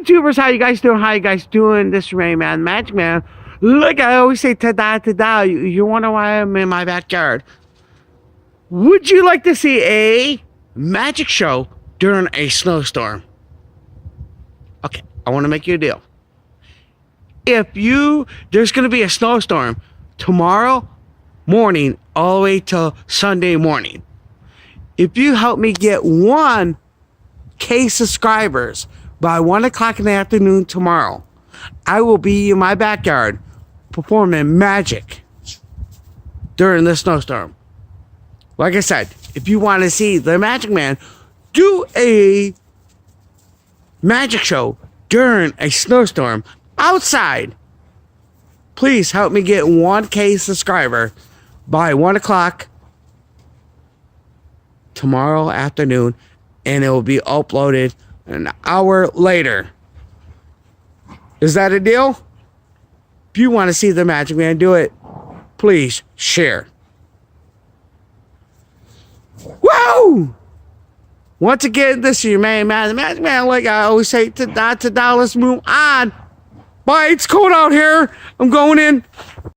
YouTubers, how you guys doing? How you guys doing? This is Rain Man, Magic Man. Look, I always say ta-da. You wonder why I'm in my backyard. Would you like to see a magic show during a snowstorm? Okay, I want to make you a deal. There's going to be a snowstorm tomorrow morning all the way till Sunday morning. If you help me get 1K subscribers by 1 o'clock in the afternoon tomorrow, I will be in my backyard performing magic during the snowstorm. Like I said, if you want to see the Magic Man do a magic show during a snowstorm outside, please help me get 1K subscriber by 1 o'clock tomorrow afternoon, and it will be uploaded an hour later. Is that a deal? If you want to see the Magic Man do it, please share. Whoa! Once again, this is your man, the Magic Man. Like I always say, ta-da, let's move on. Bye, it's cold out here. I'm going in.